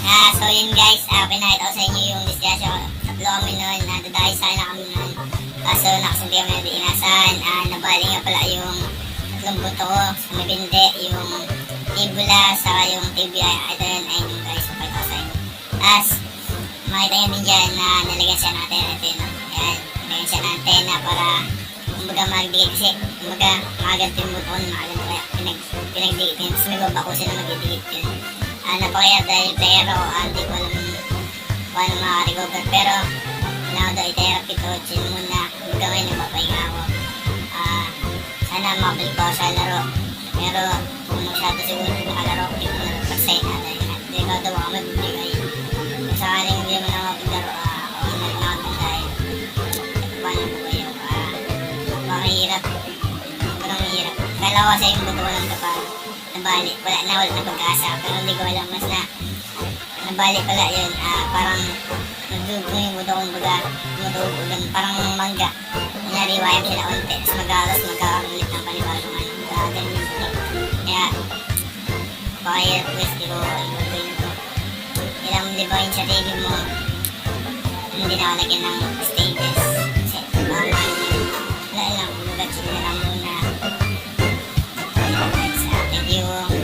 So yun guys, pinakita ko sa inyo yung disgrasya ko. Tatlo kami nun, nadadayo sana kami nun. Kaso nakasunti kami na diinasan. Nabali nga pala yung tatlong buto ko sa may bindi, yung tibula, saka yung tibia. Ito yun, ayun yung guys, pakita ko sa inyo. As, makita nyo din dyan na nalagyan siya ng antena. Ito yun, ayan, nalagyan siya ng antena para kumbaga magdikit kasi, kumbaga makaganto yung buto ko, makaganto kaya pinagdikit yun. Tapos may baba ko sila magdikit yun. Napakaya dahil pero hindi ko alam paano makarecover, pero kailangan daw i-therapy to, chin muna, gawin na mapahinga ako. Sana makabalik ko sa laro, pero kung masyado siguro nakalaro, hindi ko na-persay na dahil hindi ko daw ako magbibigay. Kung sakaling hindi mo na mapaglaro, ako na rin ako dahil paano po kayo, mahirap, parang mahirap. Kala ko kasi yung buto ko lang kapag nabali, wala na pag-asa, pero hindi ko alam mas na nabali pala yun, parang nagdugong yung buto kong baga, tumutugugan, parang mangga, nariwayam sila unti, tapos magkakaroon ng panibagong ganun yung buto. Kaya pakahirap guys, di ko ibutoy na to. Ilang di ba yung sa TV mo, hindi na ako lagyan ng stages, kasi wala lang, kumbaga chill na lang muna. Thank you.